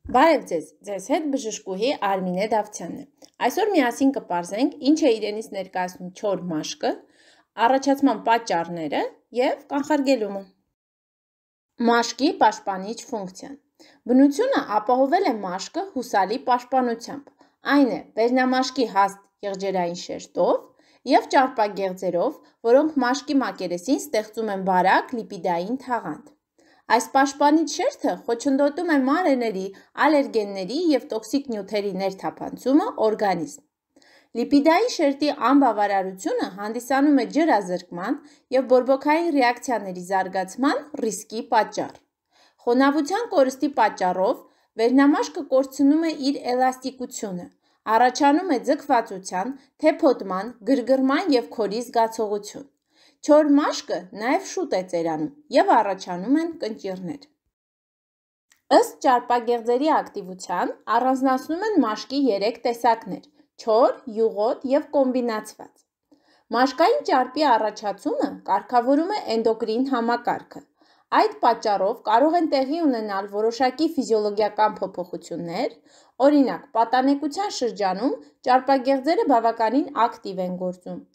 Բարև ձեզ հետ բժշկուհի Արմինե Դավթյանն է։ Այսօր միասին կպարզենք ինչ է իրենից ներկայացնում չոր մաշկը, առաջացման պատճառները և կանխարգելումը։ Մաշկի պաշտպանիչ ֆունկցիան։ Բնությունը ապահովել է մաշկը հուսալի պաշտպանությամբ։ Այն է վերնամաշկի հաստ եղջերային շերտով և ճարպագեղձերով, որոնք մաշկի մակերեսին ստեղծում են բարակ լիպիդային թաղանթ։ Այս պաշտպանիչ շերտը խոչընդոտում է մանրէների, ալերգենների և տոքսիկ նյութերի ներթափանցումը օրգանիզմ։ Լիպիդային շերտի անբավարարությունը հանդիսանում է ջրազրկման և բորբոքային ռեակցիաների զարգացման ռիսկի պատճառ։ Խոնավության կորստի պատճառով վերնամաշկը կորցնում է իր էլաստիկությունը, առաջանում է ձգվածության, թեփոտման, գրգռման և քորի զգացողություն։ Չոր մաշկը նաև շուտ է ծերանում և առաջանում են կնճիռներ։ Ըստ ճարպագեղձերի ակտիվության առանձնացնում են մաշկի 3 տեսակներ՝ չոր, յուղոտ և կոմբինացված։ Մաշկային ճարպի առաջացումը կարգավորում է էնդոկրին համակարգը։ Այդ պատճառով կարող են տեղի ունենալ որոշակի ֆիզիոլոգիական փոփոխություններ, օրինակ, պատանեկության շրջանում ճարպագեղձերը բավականին ակտիվ են գործում,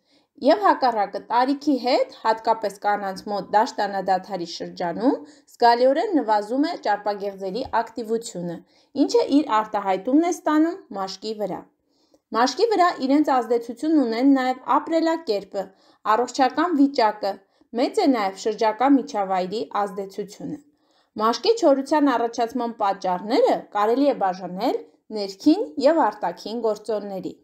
և հակառակը տարիքի հետ, հատկապես կանանց մոտ դաշտանադադարի շրջանում, զգալիորեն նվազում է ճարպագեղձերի ակտիվությունը, ինչը իր արտահայտումն է ստանում մաշկի վրա։ Մաշկի վրա իրենց ազդեցությունն ունեն նաև ապրելակերպը, առողջական վիճակը, մեծ է նաև շրջակա միջավայրի ազդեցությունը։ Մաշկի չորության առաջացման պատճառները կարելի է բաժանել ներքին և արտաքին գործոնների։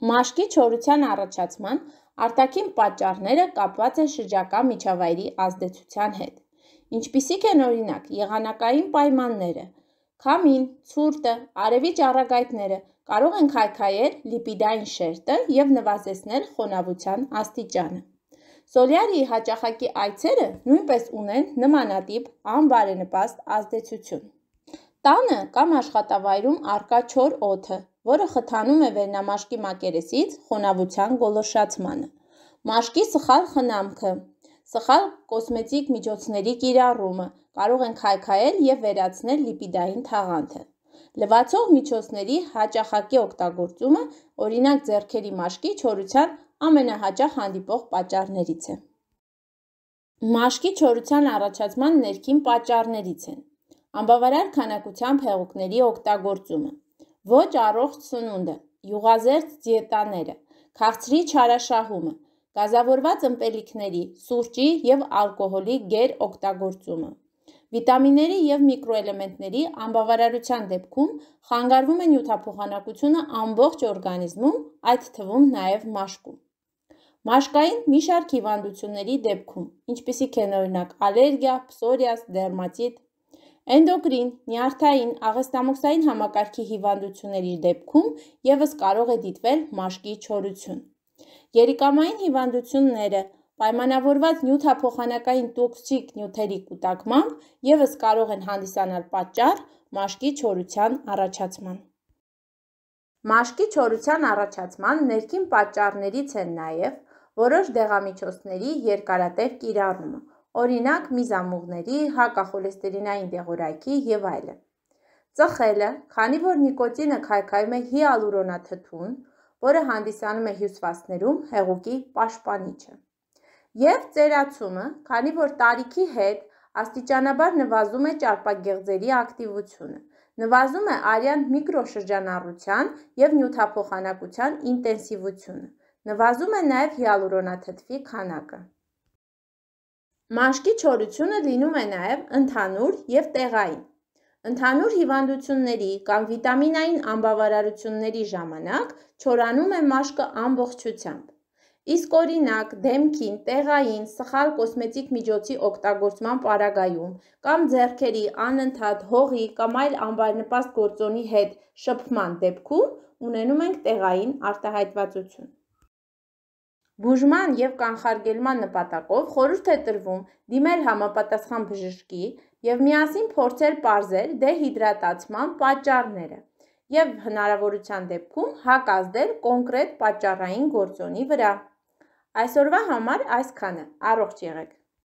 Մաշկի չորության առաջացման արտաքին պատճառները կապված են շրջակա միջավայրի ազդեցության հետ, ինչպիսիք են օրինակ եղանակային պայմանները, քամին, ցուրտը, արևի ճառագայթները կարող են քայքայել լիպիդային շերտը և նվազեցնել խոնավության աստիճանը։ Սոլյարիի հաճախակի այցերը նույնպես ունեն նմանատիպ անբարենպաստ ազդեցություն։ Տանը կամ աշխատավայրում առկա չոր օդը, որը խթանում է վերնամաշկի մակերեսից խոնավության գոլորշացմանը։ Մաշկի սխալ խնամքը, սխալ կոսմետիկ միջոցների կիրառումը կարող են քայքայել և վերացնել լիպիդային թաղանթը։ Լվացող միջոցների հաճախակի օգտագործումը, օրինակ ձեռքերի մաշկի չորության ամենահաճախ հանդիպող պատճառներից է։ Մաշկի չորության առաջացման ներքին պատճառներից են անբավարար քանակությամբ հեղուկների օգտագործումը, ոչ առողջ սնունդը, յուղազերծ դիետաները, քաղցրի չարաշահումը, գազավորված ըմպելիքների, սուրճի և ալկոհոլի գերօգտագործումը։ Վիտամինների և միկրոէլեմենտների անբավարարության դեպքում խանգարվում է նյութափոխանակությունը ամբողջ օրգանիզմում, այդ թվում նաև մաշկում։ Մաշկային մի շարք հիվանդությունների դեպքում, ինչպիսիք են օրինակ ալերգիա, փսորիազ, դերմատիտ, էնդոկրին, նյարդային, աղեստամոքսային համակարգի հիվանդությունների դեպքում ևս կարող է դիտվել մաշկի չորություն։ Երիկամային հիվանդությունները, պայմանավորված նյութափոխանակային տոքսիկ նյութերի կուտակմամբ ևս կարող են հանդիսանալ պատճառ մաշկի չորության առաջացման։ Մաշկի չորության առաջացման ներքին պատճառներից են նաև որոշ դեղամիջոցների երկարատև կիրառումը, օրինակ միզամուղների, հակախոլեստերինային դեղորայքի և այլն։ Ծխելը, քանի որ նիկոտինը քայքայում է հիալուրոնաթթուն, որը հանդիսանում է հյուսվածքներում հեղուկի պաշտպանիչը։ Եվ ծերացումը, քանի որ տարիքի հետ աստիճանաբար նվազում է ճարպագեղձերի ակտիվությունը, նվազում է արյան միկրոշրջանառության և նյութափոխանակության ինտենսիվությունը, նվազում է նաև հիալուրոնաթթվի քանակը։ Մաշկի չորությունը լինում է նաև ընդհանուր և տեղային։ Ընդհանուր հիվանդությունների կամ վիտամինային անբավարարությունների ժամանակ չորանում է մաշկը ամբողջությամբ, իսկ օրինակ դեմքին տեղային սխալ կոսմետիկ միջոցի օգտագործման պարագայում կամ ձեռքերի անընդհատ հողի կամ այլ անբարենպաստ գործոնի հետ շփման դեպքում ունենում ենք տեղային արտահայտվածություն։ Բուժման և կանխարգելման նպատակով խորհուրդ է տրվում դիմել համապատասխան բժշկի և միասին փորձել պարզել դեհիդրատացման պատճառները և հնարավորության դեպքում հակազդել կոնկրետ պատճառային գործոնի վրա։ Այսօրվա համար այսքանը, առողջ եղեք։